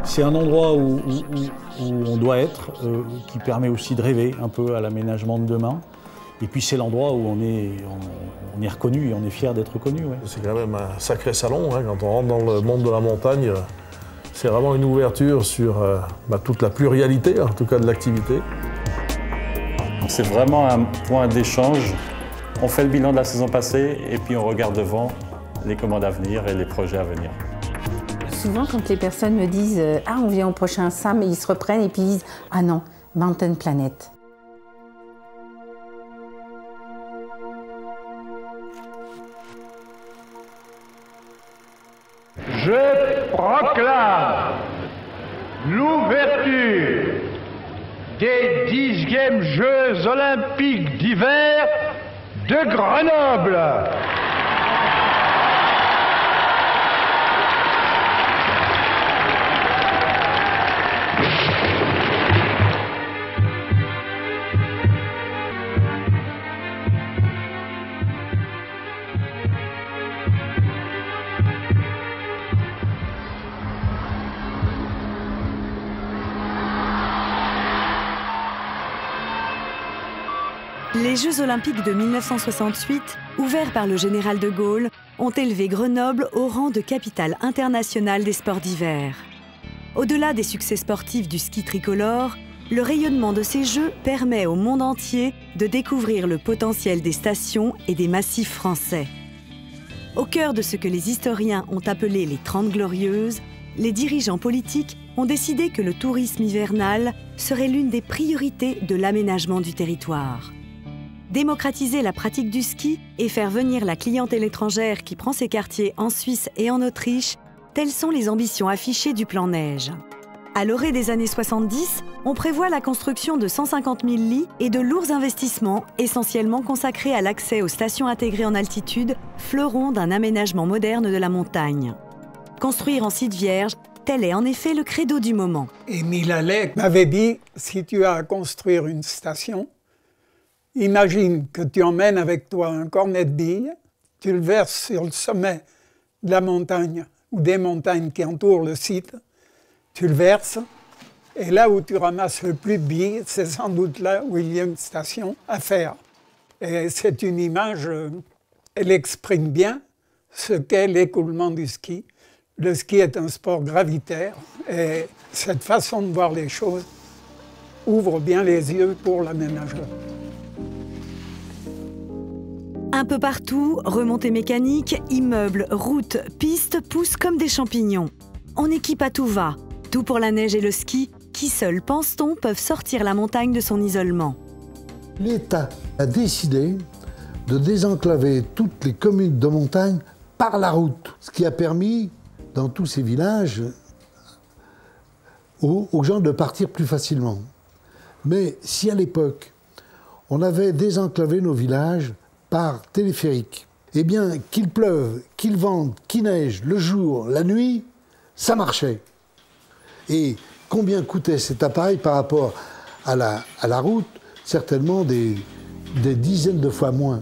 C'est un endroit où on doit être, qui permet aussi de rêver un peu à l'aménagement de demain. Et puis c'est l'endroit où on est reconnu et on est fier d'être reconnu. Ouais. C'est quand même un sacré salon, hein, quand on rentre dans le monde de la montagne. C'est vraiment une ouverture sur toute la pluralité, en tout cas de l'activité. C'est vraiment un point d'échange. On fait le bilan de la saison passée et puis on regarde devant les commandes à venir et les projets à venir. Souvent, quand les personnes me disent « Ah, on vient au prochain SAM », ils se reprennent et puis ils disent « Ah non, Mountain Planet ». Je proclame l'ouverture des 10e Jeux olympiques d'hiver de Grenoble. Les Jeux olympiques de 1968, ouverts par le général de Gaulle, ont élevé Grenoble au rang de capitale internationale des sports d'hiver. Au-delà des succès sportifs du ski tricolore, le rayonnement de ces Jeux permet au monde entier de découvrir le potentiel des stations et des massifs français. Au cœur de ce que les historiens ont appelé les 30 Glorieuses, les dirigeants politiques ont décidé que le tourisme hivernal serait l'une des priorités de l'aménagement du territoire. Démocratiser la pratique du ski et faire venir la clientèle étrangère qui prend ses quartiers en Suisse et en Autriche, telles sont les ambitions affichées du plan Neige. À l'orée des années 70, on prévoit la construction de 150 000 lits et de lourds investissements essentiellement consacrés à l'accès aux stations intégrées en altitude, fleurons d'un aménagement moderne de la montagne. Construire en site vierge, tel est en effet le credo du moment. Émile Allais m'avait dit, si tu as à construire une station, imagine que tu emmènes avec toi un cornet de billes, tu le verses sur le sommet de la montagne ou des montagnes qui entourent le site, tu le verses, et là où tu ramasses le plus de billes, c'est sans doute là où il y a une station à faire. Et c'est une image, elle exprime bien ce qu'est l'écoulement du ski. Le ski est un sport gravitaire, et cette façon de voir les choses ouvre bien les yeux pour l'aménageur. Un peu partout, remontées mécaniques, immeubles, routes, pistes poussent comme des champignons. On équipe à tout va, tout pour la neige et le ski, qui seuls, pense-t-on, peuvent sortir la montagne de son isolement. L'État a décidé de désenclaver toutes les communes de montagne par la route, ce qui a permis, dans tous ces villages, aux gens de partir plus facilement. Mais si à l'époque, on avait désenclavé nos villages par téléphérique, eh bien, qu'il pleuve, qu'il vente, qu'il neige, le jour, la nuit, ça marchait. Et combien coûtait cet appareil par rapport à la route? Certainement des dizaines de fois moins.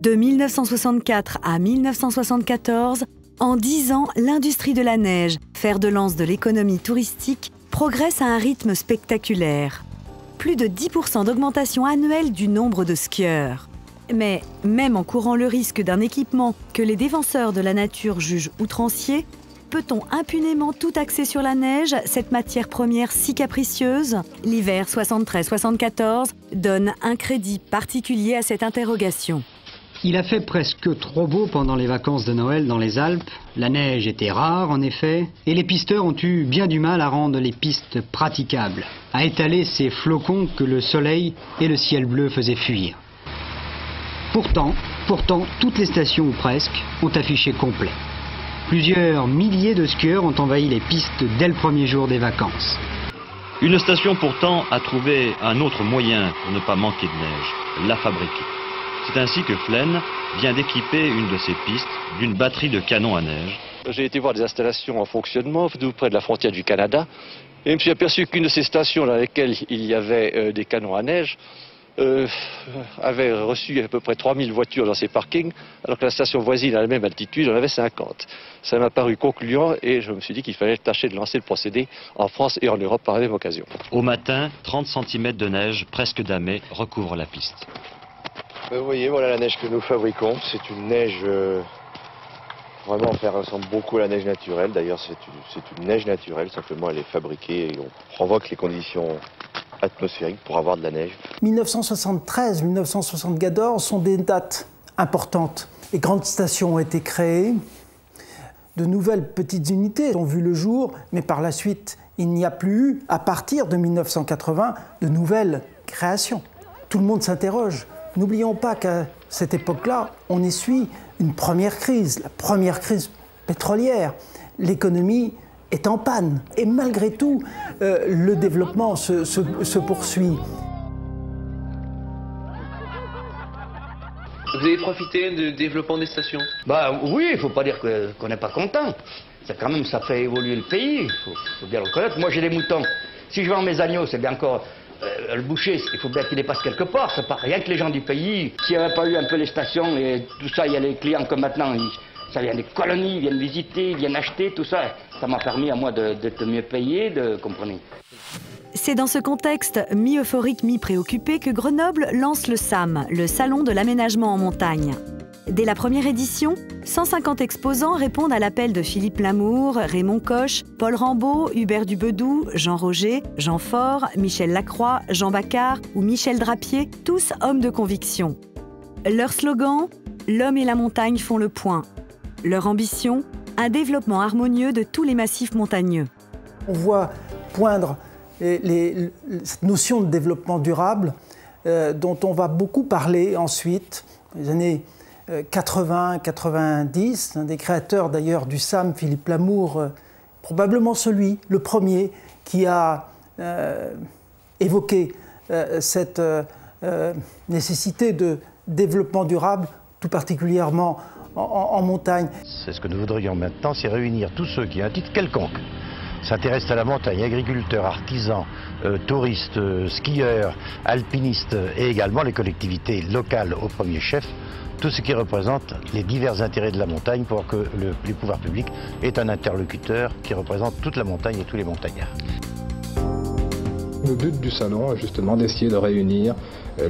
De 1964 à 1974, en 10 ans, l'industrie de la neige, fer de lance de l'économie touristique, progresse à un rythme spectaculaire. Plus de 10% d'augmentation annuelle du nombre de skieurs. Mais même en courant le risque d'un équipement que les défenseurs de la nature jugent outrancier, peut-on impunément tout axer sur la neige, cette matière première si capricieuse? L'hiver 73-74 donne un crédit particulier à cette interrogation. Il a fait presque trop beau pendant les vacances de Noël dans les Alpes. La neige était rare, en effet, et les pisteurs ont eu bien du mal à rendre les pistes praticables, à étaler ces flocons que le soleil et le ciel bleu faisaient fuir. Pourtant, toutes les stations ou presque ont affiché complet. Plusieurs milliers de skieurs ont envahi les pistes dès le premier jour des vacances. Une station pourtant a trouvé un autre moyen pour ne pas manquer de neige, la fabriquer. C'est ainsi que Flaine vient d'équiper une de ses pistes d'une batterie de canons à neige. J'ai été voir des installations en fonctionnement tout près de la frontière du Canada et je me suis aperçu qu'une de ces stations dans lesquelles il y avait des canons à neige avait reçu à peu près 3000 voitures dans ses parkings, alors que la station voisine à la même altitude en avait 50. Ça m'a paru concluant et je me suis dit qu'il fallait tâcher de lancer le procédé en France et en Europe par la même occasion. Au matin, 30 cm de neige, presque damée, recouvrent la piste. Vous voyez, voilà la neige que nous fabriquons. C'est une neige, vraiment, elle ressemble beaucoup à la neige naturelle. D'ailleurs, c'est une neige naturelle, simplement elle est fabriquée et on provoque les conditions atmosphériques pour avoir de la neige. 1973, 1974 sont des dates importantes. Les grandes stations ont été créées, de nouvelles petites unités ont vu le jour, mais par la suite, il n'y a plus eu, à partir de 1980, de nouvelles créations. Tout le monde s'interroge. N'oublions pas qu'à cette époque-là, on essuie une première crise, la première crise pétrolière. L'économie est en panne. Et malgré tout, le développement se poursuit. Vous avez profité du développement des stations? Bah oui, il ne faut pas dire qu'on n'est pas content. Quand même, ça fait évoluer le pays, il faut bien le reconnaître. Moi, j'ai des moutons. Si je vends mes agneaux, c'est bien encore... le boucher, il faut bien qu'il les passe quelque part. C'est pas rien que les gens du pays. S'il n'y avait pas eu un peu les stations et tout ça, il y a les clients comme maintenant, ça vient des colonies, ils viennent visiter, ils viennent acheter, tout ça. Ça m'a permis à moi d'être mieux payé, comprenez. C'est dans ce contexte mi-euphorique, mi-préoccupé que Grenoble lance le SAM, le Salon de l'aménagement en montagne. Dès la première édition, 150 exposants répondent à l'appel de Philippe Lamour, Raymond Koch, Paul Rambaud, Hubert Dubedou, Jean Roger, Jean Faure, Michel Lacroix, Jean Bacquart ou Michel Drapier, tous hommes de conviction. Leur slogan, l'homme et la montagne font le point. Leur ambition, un développement harmonieux de tous les massifs montagneux. On voit poindre cette notion de développement durable dont on va beaucoup parler ensuite, dans les années 80-90, un des créateurs d'ailleurs du SAM, Philippe Lamour, probablement le premier, qui a évoqué cette nécessité de développement durable, tout particulièrement en montagne. C'est ce que nous voudrions maintenant, c'est réunir tous ceux qui, à un titre quelconque, s'intéressent à la montagne, agriculteurs, artisans, touristes, skieurs, alpinistes et également les collectivités locales au premier chef, tout ce qui représente les divers intérêts de la montagne pour que les pouvoirs publics aient un interlocuteur qui représente toute la montagne et tous les montagnards. Le but du salon est justement d'essayer de réunir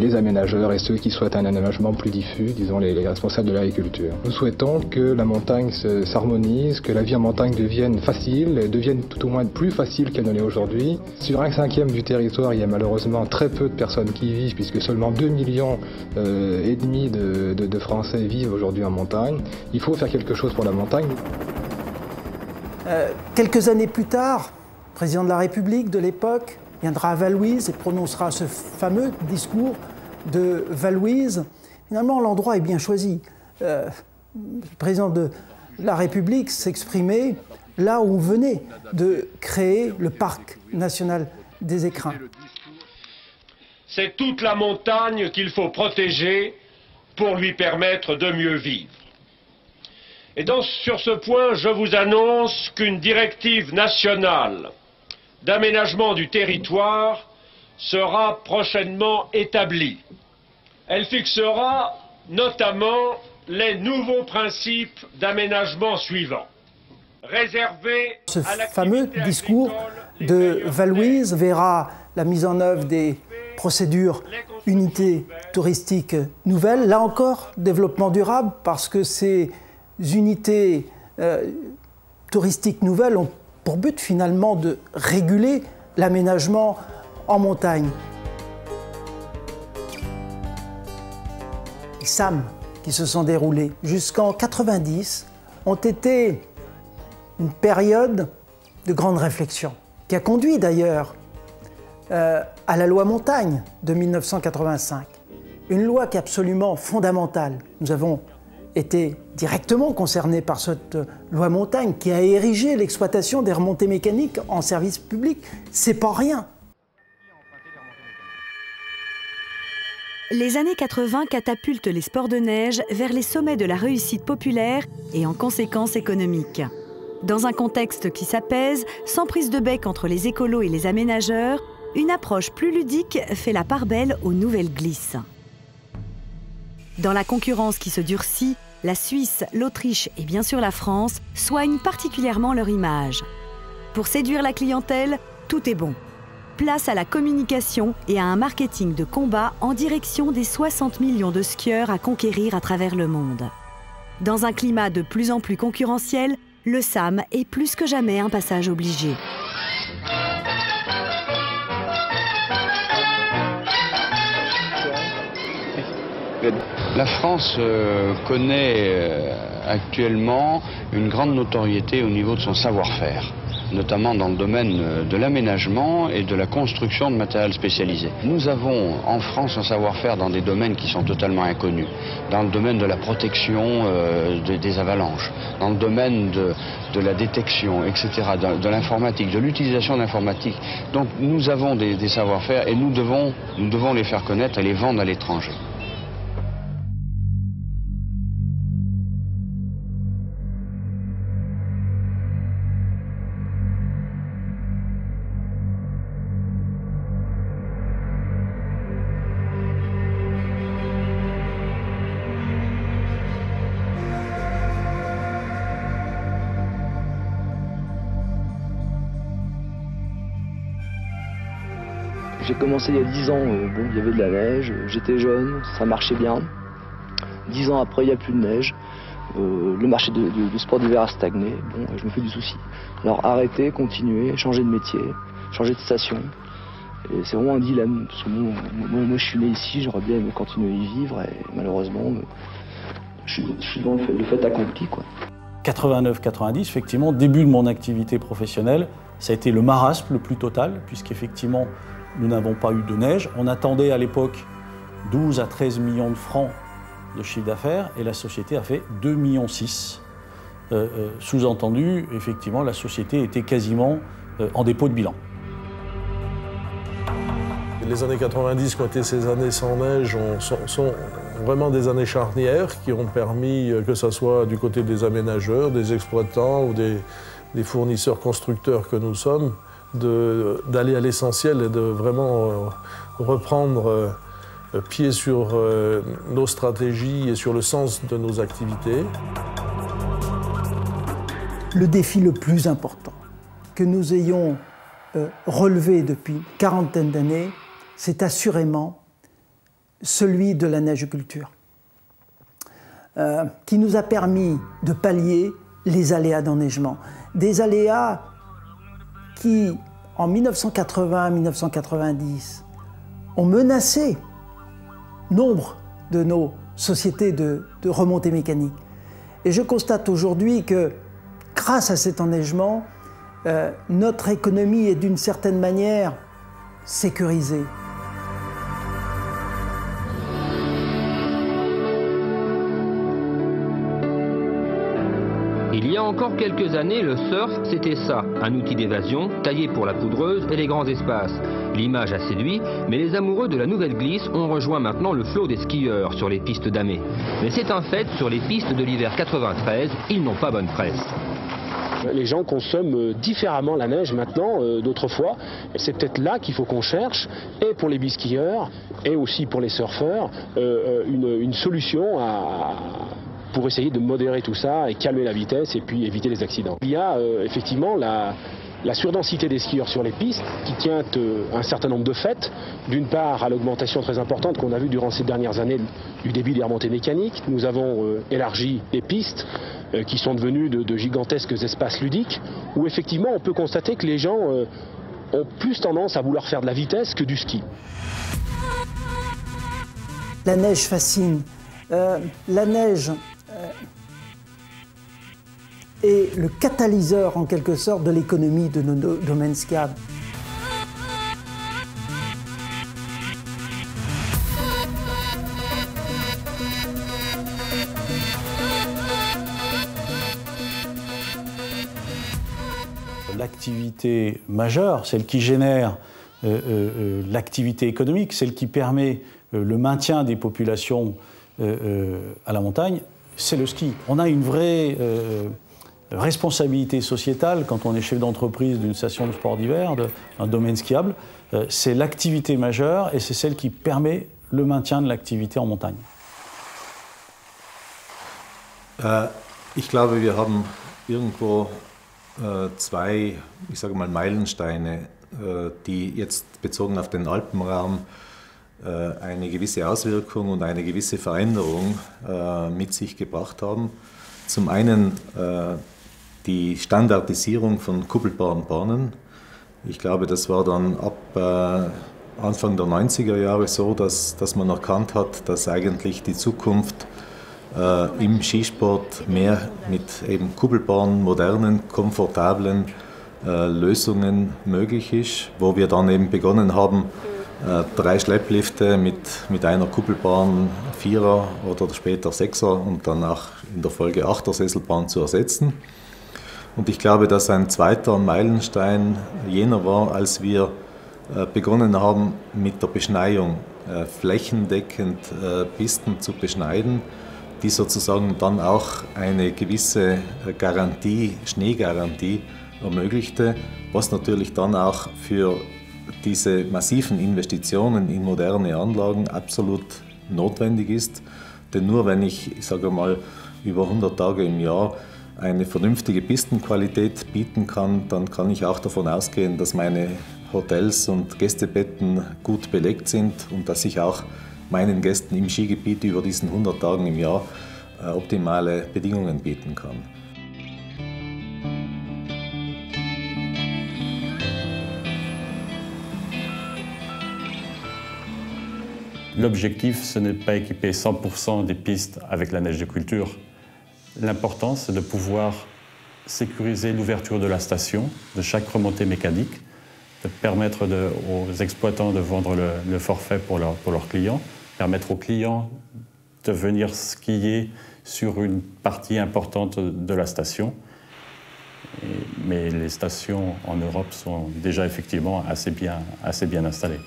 les aménageurs et ceux qui souhaitent un aménagement plus diffus, disons les responsables de l'agriculture. Nous souhaitons que la montagne s'harmonise, que la vie en montagne devienne facile, devienne tout au moins plus facile qu'elle ne l'est aujourd'hui. Sur 1/5 du territoire, il y a malheureusement très peu de personnes qui y vivent, puisque seulement 2,5 millions de Français vivent aujourd'hui en montagne. Il faut faire quelque chose pour la montagne. Quelques années plus tard, le président de la République de l'époque viendra à Vallouise et prononcera ce fameux discours de Vallouise. Finalement, l'endroit est bien choisi. Le président de la République s'exprimait là où on venait de créer le parc national des écrins. C'est toute la montagne qu'il faut protéger pour lui permettre de mieux vivre. Et donc, sur ce point, je vous annonce qu'une directive nationale d'aménagement du territoire sera prochainement établie. Elle fixera notamment les nouveaux principes d'aménagement suivants. Ce fameux discours de Vallouise verra la mise en œuvre des procédures unités touristiques nouvelles. Là encore, développement durable, parce que ces unités touristiques nouvelles ont pour but finalement de réguler l'aménagement en montagne. Les SAM qui se sont déroulés jusqu'en 90 ont été une période de grande réflexion, qui a conduit d'ailleurs à la loi montagne de 1985. Une loi qui est absolument fondamentale. Nous avons été directement concernés par cette loi montagne qui a érigé l'exploitation des remontées mécaniques en service public. C'est pas rien. Les années 80 catapultent les sports de neige vers les sommets de la réussite populaire et en conséquence économique. Dans un contexte qui s'apaise, sans prise de bec entre les écolos et les aménageurs, une approche plus ludique fait la part belle aux nouvelles glisses. Dans la concurrence qui se durcit, la Suisse, l'Autriche et bien sûr la France soignent particulièrement leur image. Pour séduire la clientèle, tout est bon. Place à la communication et à un marketing de combat en direction des 60 millions de skieurs à conquérir à travers le monde. Dans un climat de plus en plus concurrentiel, le SAM est plus que jamais un passage obligé. La France connaît actuellement une grande notoriété au niveau de son savoir-faire, notamment dans le domaine de l'aménagement et de la construction de matériel spécialisé. Nous avons en France un savoir-faire dans des domaines qui sont totalement inconnus, dans le domaine de la protection des avalanches, dans le domaine de la détection, etc., de l'informatique, de l'utilisation de l'informatique. Donc nous avons des savoir-faire et nous devons les faire connaître et les vendre à l'étranger. J'ai commencé il y a 10 ans, bon, il y avait de la neige, j'étais jeune, ça marchait bien. 10 ans après, il n'y a plus de neige, le marché du sport d'hiver a stagné, bon, je me fais du souci. Alors arrêter, continuer, changer de métier, changer de station. Et c'est vraiment un dilemme, parce que moi je suis né ici, j'aurais bien aimé continuer à y vivre, et malheureusement, je suis dans le fait accompli, quoi. 89-90, effectivement, début de mon activité professionnelle, ça a été le marasme le plus total, puisqu'effectivement, nous n'avons pas eu de neige. On attendait à l'époque 12 à 13 millions de francs de chiffre d'affaires et la société a fait 2,6 millions. Sous-entendu, effectivement, la société était quasiment en dépôt de bilan. Les années 90, qui ont été ces années sans neige, sont vraiment des années charnières qui ont permis, que ce soit du côté des aménageurs, des exploitants ou des fournisseurs constructeurs que nous sommes, d'aller à l'essentiel et de vraiment reprendre pied sur nos stratégies et sur le sens de nos activités. Le défi le plus important que nous ayons relevé depuis une quarantaine d'années, c'est assurément celui de la neigeculture, qui nous a permis de pallier les aléas d'enneigement. Des aléas qui, en 1980-1990, ont menacé nombre de nos sociétés de remontée mécanique. Et je constate aujourd'hui que, grâce à cet enneigement, notre économie est d'une certaine manière sécurisée. Il y a encore quelques années, le surf, c'était ça, un outil d'évasion, taillé pour la poudreuse et les grands espaces. L'image a séduit, mais les amoureux de la nouvelle glisse ont rejoint maintenant le flot des skieurs sur les pistes damées. Mais c'est un fait, sur les pistes de l'hiver 93, ils n'ont pas bonne presse. Les gens consomment différemment la neige maintenant d'autrefois. C'est peut-être là qu'il faut qu'on cherche, et pour les biskieurs, et aussi pour les surfeurs, une solution pour essayer de modérer tout ça et calmer la vitesse et puis éviter les accidents. Il y a effectivement la surdensité des skieurs sur les pistes qui tient un certain nombre de faits. D'une part, à l'augmentation très importante qu'on a vue durant ces dernières années du débit des remontées mécaniques. Nous avons élargi les pistes qui sont devenues de gigantesques espaces ludiques où effectivement on peut constater que les gens ont plus tendance à vouloir faire de la vitesse que du ski. La neige fascine. La neige est le catalyseur en quelque sorte de l'économie de nos domaines skiables. L'activité majeure, celle qui génère l'activité économique, celle qui permet le maintien des populations à la montagne, c'est le ski. On a une vraie responsabilité sociétale, quand on est chef d'entreprise d'une station de sport d'hiver, d'un domaine skiable, c'est l'activité majeure et c'est celle qui permet le maintien de l'activité en montagne. Ich glaube, wir haben irgendwo zwei, ich sage mal, Meilensteine, die jetzt bezogen auf den Alpenraum eine gewisse Auswirkung und eine gewisse Veränderung mit sich gebracht haben. Zum einen die Standardisierung von kuppelbaren Bahnen. Ich glaube, das war dann ab Anfang der 90er Jahre so, dass man erkannt hat, dass eigentlich die Zukunft im Skisport mehr mit eben kuppelbaren, modernen, komfortablen Lösungen möglich ist, wo wir dann eben begonnen haben, 3 Schlepplifte mit einer kuppelbaren 4er oder später 6er und danach in der Folge 8er Sesselbahn zu ersetzen. Und ich glaube, dass ein zweiter Meilenstein jener war, als wir begonnen haben, mit der Beschneiung flächendeckend Pisten zu beschneiden, die sozusagen dann auch eine gewisse Garantie, Schneegarantie ermöglichte, was natürlich dann auch für diese massiven Investitionen in moderne Anlagen absolut notwendig ist. Denn nur wenn ich sage mal, über 100 Tage im Jahr eine vernünftige Pistenqualität bieten kann, dann kann ich auch davon ausgehen, dass meine Hotels und Gästebetten gut belegt sind und dass ich auch meinen Gästen im Skigebiet über diesen 100 Tagen im Jahr optimale Bedingungen bieten kann. L'objectif, ce n'est pas équiper 100% des pistes avec la neige de culture. L'important, c'est de pouvoir sécuriser l'ouverture de la station, de chaque remontée mécanique, de permettre aux exploitants de vendre le forfait pour leurs clients, permettre aux clients de venir skier sur une partie importante de la station. Mais les stations en Europe sont déjà effectivement assez bien installées.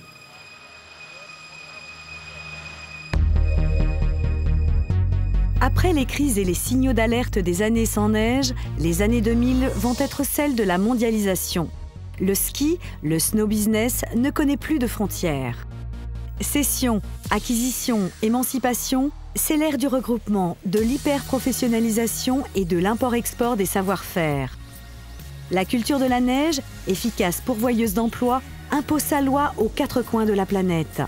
Après les crises et les signaux d'alerte des années sans neige, les années 2000 vont être celles de la mondialisation. Le ski, le snow business, ne connaît plus de frontières. Cession, acquisition, émancipation, c'est l'ère du regroupement, de l'hyper-professionnalisation et de l'import-export des savoir-faire. La culture de la neige, efficace pourvoyeuse d'emplois, impose sa loi aux 4 coins de la planète.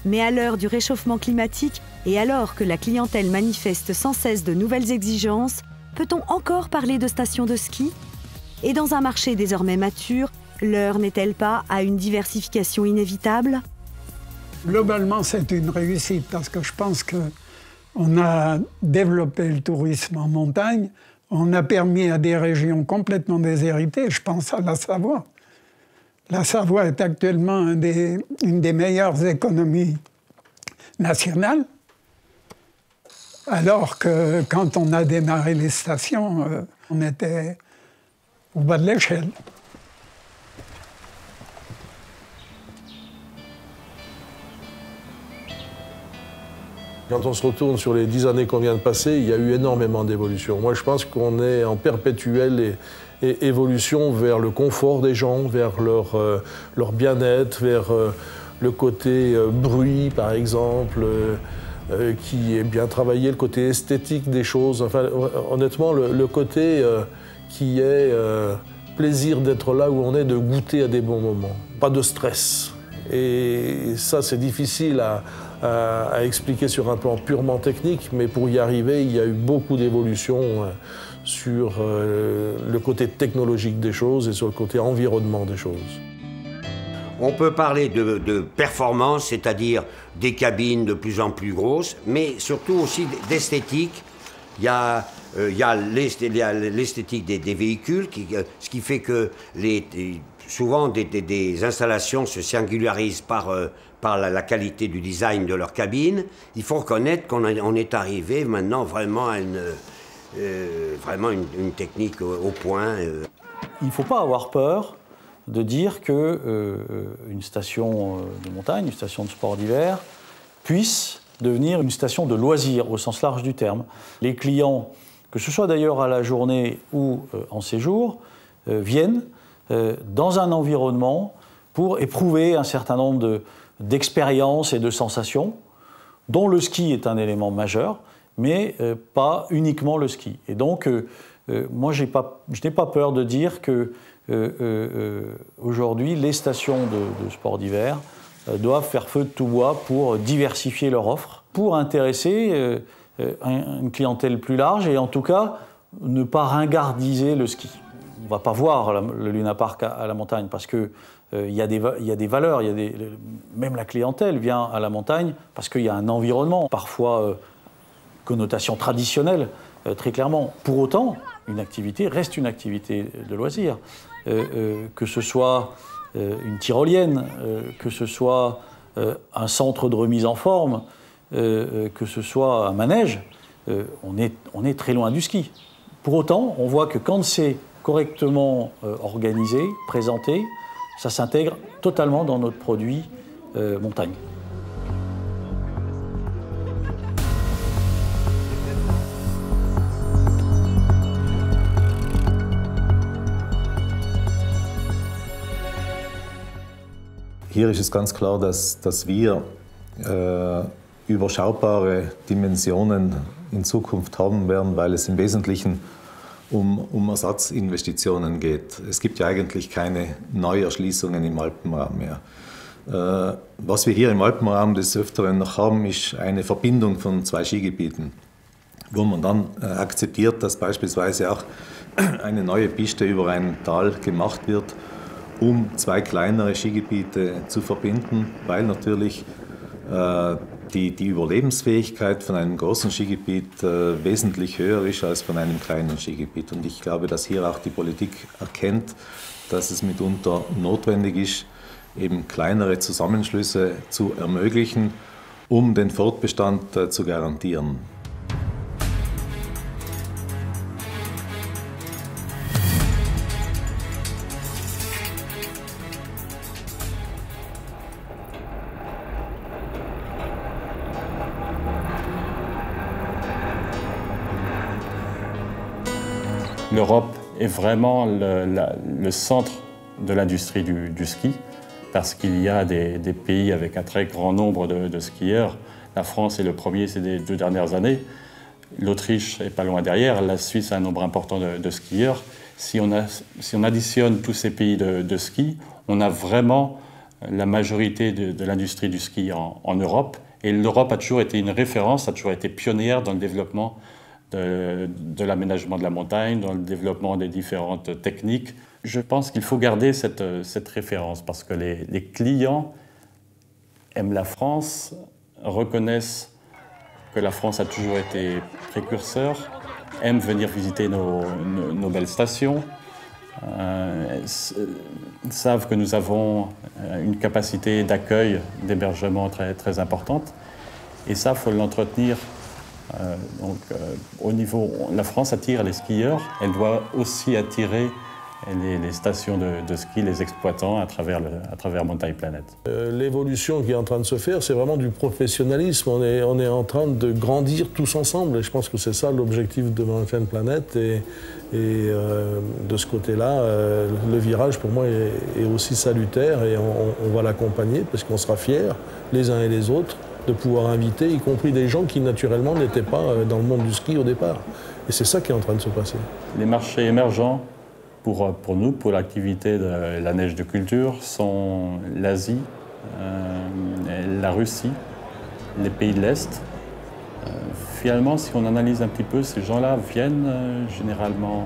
Mais à l'heure du réchauffement climatique et alors que la clientèle manifeste sans cesse de nouvelles exigences, peut-on encore parler de stations de ski? Et dans un marché désormais mature, l'heure n'est-elle pas à une diversification inévitable? Globalement, c'est une réussite parce que je pense qu'on a développé le tourisme en montagne, on a permis à des régions complètement déshéritées, je pense à la Savoie. La Savoie est actuellement une des meilleures économies nationales, alors que quand on a démarré les stations, on était au bas de l'échelle. Quand on se retourne sur les 10 années qu'on vient de passer, il y a eu énormément d'évolutions. Moi, je pense qu'on est en perpétuelle évolution vers le confort des gens, vers leur bien-être, vers le côté bruit, par exemple, qui est bien travaillé, le côté esthétique des choses. Enfin, honnêtement, le côté qui est plaisir d'être là où on est, de goûter à des bons moments. Pas de stress. Et ça, c'est difficile à expliquer sur un plan purement technique, mais pour y arriver, il y a eu beaucoup d'évolutions sur le côté technologique des choses et sur le côté environnement des choses. On peut parler de performance, c'est-à-dire des cabines de plus en plus grosses, mais surtout aussi d'esthétique. Il y a l'esthétique des véhicules, ce qui fait que souvent des installations se singularisent par la qualité du design de leur cabine. Il faut reconnaître qu'on est arrivé maintenant vraiment à une technique au point. Il ne faut pas avoir peur de dire qu'une station de montagne, une station de sport d'hiver, puisse devenir une station de loisirs au sens large du terme. Les clients que ce soit d'ailleurs à la journée ou en séjour, viennent dans un environnement pour éprouver un certain nombre d'expériences et de sensations, dont le ski est un élément majeur, mais pas uniquement le ski. Et donc, moi, je n'ai pas peur de dire que aujourd'hui, les stations de sport d'hiver doivent faire feu de tout bois pour diversifier leur offre, pour intéresser une clientèle plus large et en tout cas ne pas ringardiser le ski. On ne va pas voir le Luna Park à la montagne parce qu'il y a des valeurs, même la clientèle vient à la montagne parce qu'il y a un environnement, parfois connotation traditionnelle, très clairement. Pour autant, une activité reste une activité de loisir. Que ce soit une tyrolienne, que ce soit un centre de remise en forme, que ce soit un manège, on est très loin du ski. Pour autant, on voit que quand c'est correctement organisé, présenté, ça s'intègre totalement dans notre produit montagne. Hier ist es ganz klar, dass wir überschaubare Dimensionen in Zukunft haben werden, weil es im Wesentlichen um Ersatzinvestitionen geht. Es gibt ja eigentlich keine Neuerschließungen im Alpenraum mehr. Was wir hier im Alpenraum des Öfteren noch haben, ist eine Verbindung von zwei Skigebieten, wo man dann akzeptiert, dass beispielsweise auch eine neue Piste über ein Tal gemacht wird, um zwei kleinere Skigebiete zu verbinden, weil natürlich die Überlebensfähigkeit von einem großen Skigebiet wesentlich höher ist als von einem kleinen Skigebiet. Und ich glaube, dass hier auch die Politik erkennt, dass es mitunter notwendig ist, eben kleinere Zusammenschlüsse zu ermöglichen, um den Fortbestand zu garantieren. L'Europe est vraiment le centre de l'industrie du ski parce qu'il y a des pays avec un très grand nombre de skieurs. La France est le premier ces 2 dernières années. L'Autriche est pas loin derrière. La Suisse a un nombre important de skieurs. Si on additionne tous ces pays de ski, on a vraiment la majorité de l'industrie du ski en Europe. Et l'Europe a toujours été une référence, a toujours été pionnière dans le développement de l'aménagement de la montagne, dans le développement des différentes techniques. Je pense qu'il faut garder cette référence parce que les clients aiment la France, reconnaissent que la France a toujours été précurseur, aiment venir visiter nos belles stations, savent que nous avons une capacité d'accueil, d'hébergement très importante. Et ça, il faut l'entretenir. Au niveau, la France attire les skieurs, elle doit aussi attirer les stations de ski, les exploitants à travers Montagne Planète. L'évolution qui est en train de se faire, c'est vraiment du professionnalisme. On est en train de grandir tous ensemble et je pense que c'est ça l'objectif de Montagne Planète. Et de ce côté-là, le virage pour moi est aussi salutaire et on va l'accompagner parce qu'on sera fiers les uns et les autres de pouvoir inviter, y compris des gens qui naturellement n'étaient pas dans le monde du ski au départ. Et c'est ça qui est en train de se passer. Les marchés émergents pour nous, pour l'activité de la neige de culture, sont l'Asie, la Russie, les pays de l'Est. Finalement, si on analyse un petit peu, ces gens-là viennent généralement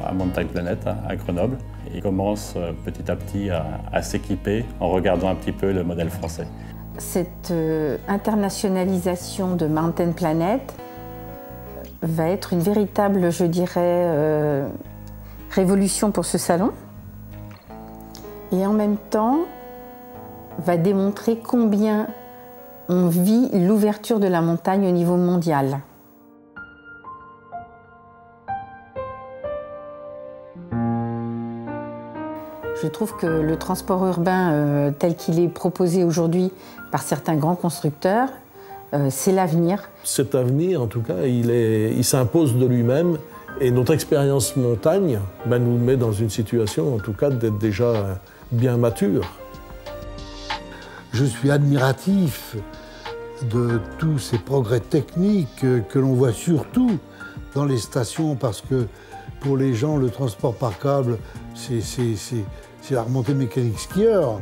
à Montagne Planète, à Grenoble, et commencent petit à petit à s'équiper en regardant un petit peu le modèle français. Cette internationalisation de Mountain Planet va être une véritable, je dirais, révolution pour ce salon. Et en même temps, va démontrer combien on vit l'ouverture de la montagne au niveau mondial. Je trouve que le transport urbain tel qu'il est proposé aujourd'hui par certains grands constructeurs c'est l'avenir. Cet avenir, en tout cas, il s'impose de lui-même. Et notre expérience montagne nous met dans une situation, en tout cas, d'être déjà bien mature. Je suis admiratif de tous ces progrès techniques que l'on voit surtout dans les stations, parce que pour les gens, le transport par câble, c'est la remontée mécanique skieur.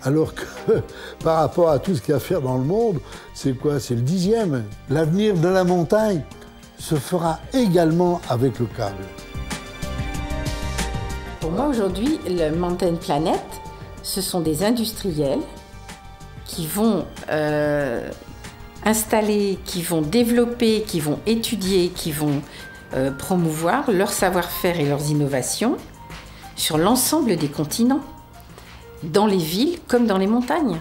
Alors que par rapport à tout ce qu'il y a à faire dans le monde, c'est quoi? C'est le 10e. L'avenir de la montagne se fera également avec le câble. Pour moi aujourd'hui, le Mountain Planet, ce sont des industriels qui vont installer, qui vont développer, qui vont étudier, qui vont promouvoir leur savoir-faire et leurs innovations sur l'ensemble des continents, dans les villes comme dans les montagnes.